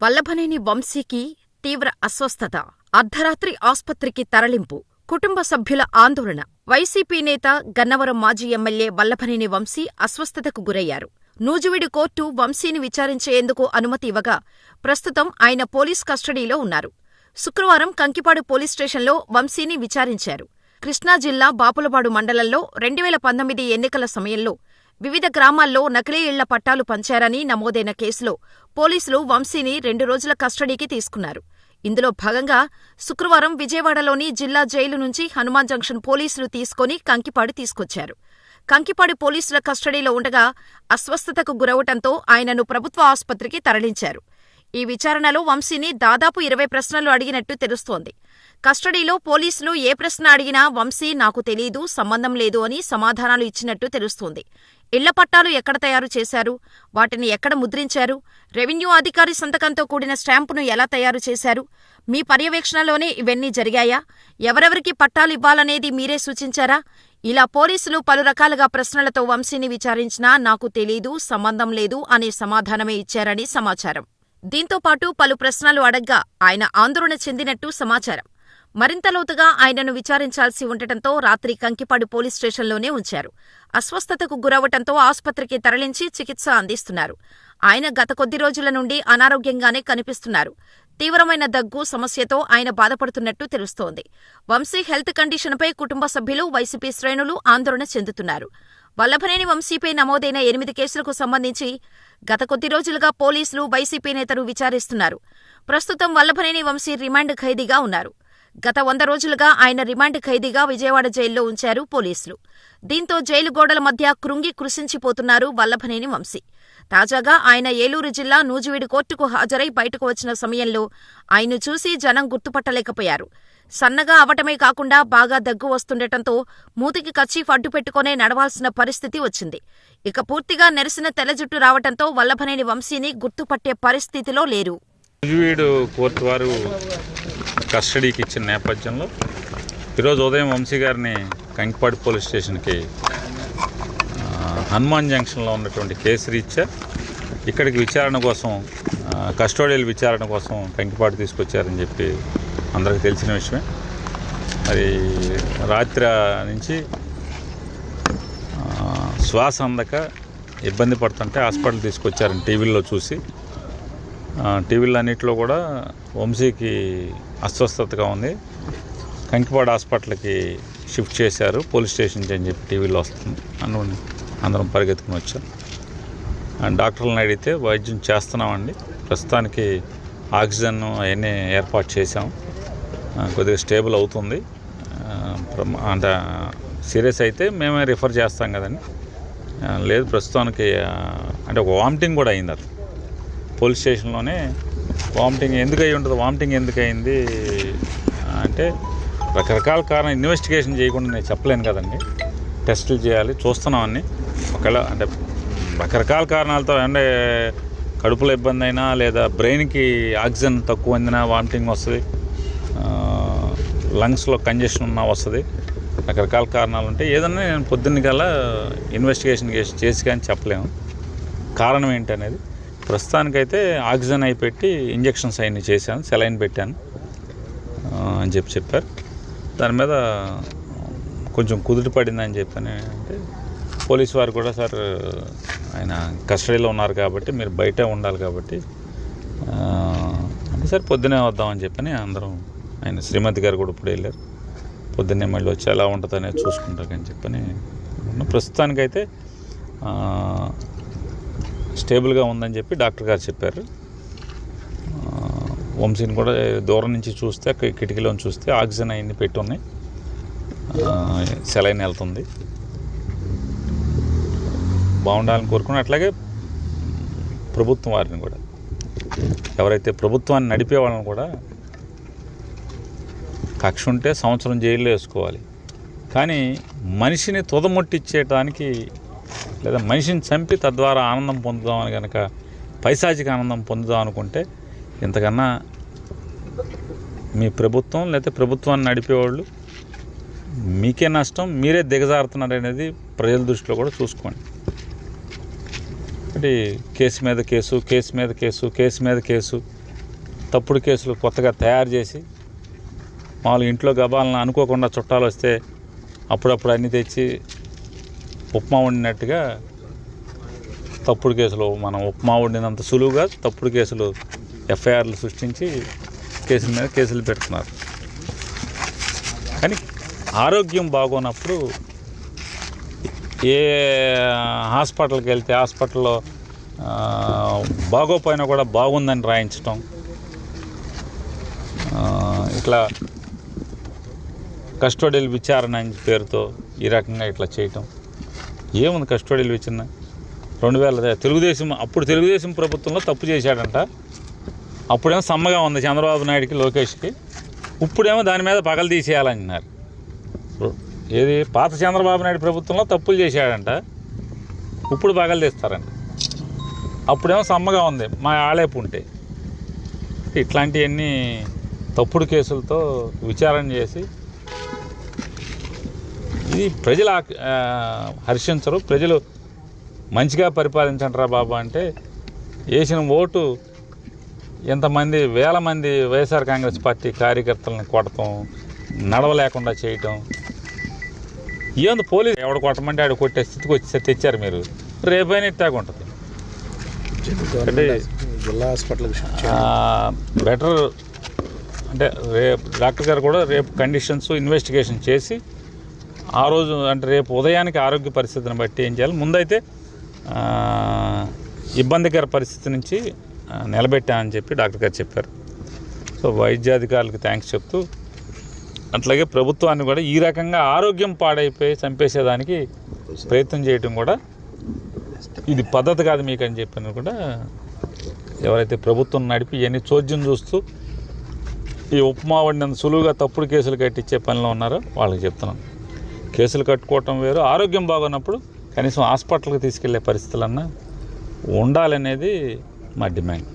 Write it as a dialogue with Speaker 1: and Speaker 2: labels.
Speaker 1: వల్లభనేని వంశీకి తీవ్ర అస్వస్థత. అర్ధరాత్రి ఆస్పత్రికి తరలింపు. కుటుంబ సభ్యుల ఆందోళన. వైసీపీ నేత, గన్నవరం మాజీ ఎమ్మెల్యే వల్లభనేని వంశీ అస్వస్థతకు గురయ్యారు. నూజివీడు కోర్టు వంశీని విచారించేందుకు అనుమతి ఇవ్వగా ప్రస్తుతం ఆయన పోలీస్ కస్టడీలో ఉన్నారు. శుక్రవారం కంకిపాడు పోలీస్ స్టేషన్లో వంశీని విచారించారు. కృష్ణా జిల్లా బాపులపాడు మండలంలో 2019 ఎన్నికల సమయంలో వివిధ గ్రామాల్లో నకిలీ ఇళ్ల పట్టాలు పంచారని నమోదైన కేసులో పోలీసులు వంశీని 2 రోజుల కస్టడీకి తీసుకున్నారు. ఇందులో భాగంగా శుక్రవారం విజయవాడలోని జిల్లా జైలు నుంచి హనుమాన్ జంక్షన్ పోలీసులు తీసుకుని కంకిపాడు తీసుకొచ్చారు. కంకిపాడు పోలీసుల కస్టడీలో ఉండగా అస్వస్థతకు గురవటంతో ఆయనను ప్రభుత్వ ఆసుపత్రికి తరలించారు. ఈ విచారణలో వంశీని దాదాపు 20 ప్రశ్నలు అడిగినట్టు తెలుస్తోంది. కస్టడీలో పోలీసులు ఏ ప్రశ్న అడిగినా వంశీ నాకు తెలీదు, సంబంధం లేదు అని సమాధానాలు ఇచ్చినట్టు తెలుస్తోంది. ఇళ్ల పట్టాలు ఎక్కడ తయారు చేశారు, వాటిని ఎక్కడ ముద్రించారు, రెవెన్యూ అధికారి సంతకంతో కూడిన స్టాంపును ఎలా తయారు చేశారు, మీ పర్యవేక్షణలోనే ఇవన్నీ జరిగాయా, ఎవరెవరికి పట్టాలు ఇవ్వాలనేది మీరే సూచించారా, ఇలా పోలీసులు పలు రకాలుగా ప్రశ్నలతో వంశీని విచారించినా నాకు తెలీదు, సంబంధం లేదు అనే సమాధానమే ఇచ్చారని సమాచారం. దీంతో పాటు పలు ప్రశ్నలు అడగ్గా ఆయన ఆందోళన చెందినట్టు సమాచారం. మరింత లోతుగా ఆయనను విచారించాల్సి ఉండటంతో రాత్రి కంకిపాడు పోలీస్ స్టేషన్లోనే ఉంచారు. అస్వస్థతకు గురవటంతో ఆసుపత్రికి తరలించి చికిత్స అందిస్తున్నారు. ఆయన గత కొద్ది రోజుల నుండి అనారోగ్యంగానే కనిపిస్తున్నారు. తీవ్రమైన దగ్గు సమస్యతో ఆయన బాధపడుతున్నట్టు తెలుస్తోంది. వంశీ హెల్త్ కండిషన్పై కుటుంబ సభ్యులు, వైసీపీ శ్రేణులు ఆందోళన చెందుతున్నారు. వల్లభనేని వంశీపై నమోదైన 8 కేసులకు సంబంధించి గత కొద్ది రోజులుగా పోలీసులు, వైసీపీ నేతలు విచారిస్తున్నారు. ప్రస్తుతం వల్లభనేని వంశీ రిమాండ్ ఖైదీగా ఉన్నారు. గత 100 రోజులుగా ఆయన రిమాండ్ ఖైదీగా విజయవాడ జైల్లో ఉంచారు పోలీసులు. దీంతో జైలు గోడల మధ్య కృంగి కృశించిపోతున్నారు వల్లభనేని వంశీ. తాజాగా ఆయన ఏలూరు జిల్లా నూజివీడు కోర్టుకు హాజరై బయటకు వచ్చిన సమయంలో ఆయన్ను చూసి జనం గుర్తుపట్టలేకపోయారు. సన్నగా అవటమే కాకుండా బాగా దగ్గు వస్తుండటంతో మూతికి కర్చీఫ్ అడ్డు పెట్టుకునే నడవాల్సిన పరిస్థితి వచ్చింది. ఇక పూర్తిగా నెరిసిన తెల్ల జుట్టు రావటంతో వల్లభనేని వంశీని గుర్తుపట్టే పరిస్థితిలో లేరు.
Speaker 2: నూజివీడు కోర్టు వారు కస్టడీకి ఇచ్చిన నేపథ్యంలో ఈరోజు ఉదయం వంశీ గారిని కంకిపాడు పోలీస్ స్టేషన్కి హనుమాన్ జంక్షన్లో ఉన్నటువంటి కేసు రీత్యా ఇక్కడికి విచారణ కోసం, కస్టోడియల్ విచారణ కోసం కంకిపాడు తీసుకొచ్చారని చెప్పి అందరికీ తెలిసిన విషయమే. మరి రాత్రి నుంచి శ్వాస అందక ఇబ్బంది పడుతుంటే హాస్పిటల్ తీసుకొచ్చారని టీవీల్లో చూసి, టీవీలో అన్నింటిలో కూడా వంశీకి అస్వస్థతగా ఉంది, కంకిపాడు హాస్పిటల్కి షిఫ్ట్ చేశారు పోలీస్ స్టేషన్కి అని చెప్పి టీవీలో వస్తుంది. అందరం పరిగెత్తుకుని వచ్చాం. డాక్టర్లను అడిగితే వైద్యం చేస్తున్నామండి, ప్రస్తుతానికి ఆక్సిజన్ అవన్నీ ఏర్పాటు చేసాం, కొద్దిగా స్టేబుల్ అవుతుంది, అంత సీరియస్ అయితే మేమే రిఫర్ చేస్తాం కదండి, లేదు ప్రస్తుతానికి అంటే ఒక వామిటింగ్ కూడా అయింది. అది పోలీస్ స్టేషన్లోనే వామిటింగ్ ఎందుకు అయి ఉంటుంది, వామిటింగ్ ఎందుకు అయింది అంటే రకరకాల కారణం ఇన్వెస్టిగేషన్ చేయకుండా నేను చెప్పలేను కదండి, టెస్టులు చేయాలి, చూస్తున్నామని. ఒకవేళ అంటే రకరకాల కారణాలతో అంటే కడుపులో ఇబ్బంది అయినా లేదా బ్రెయిన్కి ఆక్సిజన్ తక్కువ అందినా వామిటింగ్ వస్తుంది, లంగ్స్లో కంజెషన్ ఉన్నా వస్తుంది, రకరకాల కారణాలు ఉంటాయి. ఏదన్నా నేను పొద్దున్న కల్లా ఇన్వెస్టిగేషన్ చేసి కానీ చెప్పలేము కారణం ఏంటి అనేది. ప్రస్తుతానికైతే ఆక్సిజన్ అయి పెట్టి ఇంజెక్షన్స్ అవన్నీ చేశాను, సెలైన్ పెట్టాను అని చెప్పారు. దాని మీద కొంచెం కుదుట పడిందని చెప్పని అంటే పోలీసు వారు కూడా, సార్ ఆయన కస్టడీలో ఉన్నారు కాబట్టి మీరు బయట ఉండాలి కాబట్టి అంటే సార్ పొద్దునే వద్దామని చెప్పని అందరం, ఆయన శ్రీమతి గారు కూడా ఇప్పుడు వెళ్ళారు, పొద్దున్నే మళ్ళీ వచ్చి ఎలా ఉంటుంది అనేది చూసుకుంటారని చెప్పని. ప్రస్తుతానికైతే స్టేబుల్గా ఉందని చెప్పి డాక్టర్ గారు చెప్పారు. వంశీని కూడా దూరం నుంచి చూస్తే, కిటికీలో చూస్తే ఆక్సిజన్ అవన్నీ పెట్టి ఉన్నాయి, సెలైన్ వెళ్తుంది, బాగుండాలని కోరుకుని. అట్లాగే ప్రభుత్వం వారిని కూడా, ఎవరైతే ప్రభుత్వాన్ని నడిపే వాళ్ళని కూడా కక్ష ఉంటే సంవత్సరం జైల్లో వేసుకోవాలి, కానీ మనిషిని తుదముట్టించేయడానికి లేదా మనిషిని చంపి తద్వారా ఆనందం పొందుదామని కనుక, పైశాచిక ఆనందం పొందుదాం అనుకుంటే ఇంతకన్నా మీ ప్రభుత్వం లేదా ప్రభుత్వాన్ని నడిపేవాళ్ళు మీకే నష్టం, మీరే దిగజారుతున్నారు అనేది ప్రజల దృష్టిలో కూడా చూసుకోండి. అంటే కేసు మీద కేసు, కేసు మీద కేసు, కేసు మీద కేసు, తప్పుడు కేసులు కొత్తగా తయారు చేసి మామూలుగా ఇంట్లో గబాలను అనుకోకుండా చుట్టాలు వస్తే అప్పుడప్పుడు అన్నీ తెచ్చి ఉప్మా వండినట్టుగా తప్పుడు కేసులు మనం ఉప్మా వండినంత సులువుగా తప్పుడు కేసులు ఎఫ్ఐఆర్లు సృష్టించి కేసుల మీద కేసులు పెడుతున్నారు. కానీ ఆరోగ్యం బాగోనప్పుడు ఏ హాస్పిటల్కి వెళ్తే హాస్పిటల్లో బాగోపోయినా కూడా బాగుందని రాయించటం, ఇట్లా కస్టోడియల్ విచారణ అని పేరుతో ఈ రకంగా ఇట్లా చేయటం. ఏముంది కస్టోడియల్ విచారణ? 2000 తెలుగుదేశం ప్రభుత్వంలో తప్పు చేశాడంట. అప్పుడేమో సమ్మగా ఉంది చంద్రబాబు నాయుడికి, లోకేష్కి. ఇప్పుడేమో దాని మీద పగలు తీసేయాలంటున్నారు. ఏది పాత చంద్రబాబు నాయుడు ప్రభుత్వంలో తప్పులు చేశాడంట, ఇప్పుడు పగలు తీస్తారంట. అప్పుడేమో సమ్మగా ఉంది మా ఆలేపు ఉంటే. ఇట్లాంటివన్నీ తప్పుడు కేసులతో విచారణ చేసి ఇది ప్రజలు హర్షించరు. ప్రజలు మంచిగా పరిపాలించండిరా బాబు అంటే వేసిన ఓటు ఎంతమంది వేల మంది వైఎస్ఆర్ కాంగ్రెస్ పార్టీ కార్యకర్తలను కొట్టడం, నడవలేకుండా చేయటం. ఏంది పోలీసు ఎవడు కొట్టమంటే ఆడు కొట్టే స్థితికి వచ్చి తెచ్చారు మీరు. రేపైనా ఇట్టాగా ఉంటుంది. అంటే
Speaker 3: జిల్లా హాస్పిటల్కి
Speaker 2: బెటర్ అంటే రేపు డాక్టర్ గారు కూడా రేపు కండిషన్స్ ఇన్వెస్టిగేషన్ చేసి ఆ రోజు అంటే రేపు ఉదయానికి ఆరోగ్య పరిస్థితిని బట్టి ఏం చేయాలి. ముందైతే ఇబ్బందికర పరిస్థితి నుంచి నిలబెట్టామని చెప్పి డాక్టర్ గారు చెప్పారు. సో వైద్యాధికారులకు థ్యాంక్స్ చెప్తూ, అట్లాగే ప్రభుత్వాన్ని కూడా ఈ రకంగా ఆరోగ్యం పాడైపోయి చంపేసేదానికి ప్రయత్నం చేయటం కూడా ఇది పద్ధతి కాదు మీకు అని చెప్పిన కూడా ఎవరైతే ప్రభుత్వం నడిపి ఇవన్నీ చోద్యం చూస్తూ ఈ ఉప్మా వండినంత సులువుగా తప్పుడు కేసులు కట్టించే పనిలో ఉన్నారో వాళ్ళకి చెప్తున్నాను. కేసులు కట్టుకోవటం వేరు, ఆరోగ్యం బాగున్నప్పుడు కనీసం హాస్పిటల్కి తీసుకెళ్లే పరిస్థితులన్నా ఉండాలనేది మా డిమాండ్.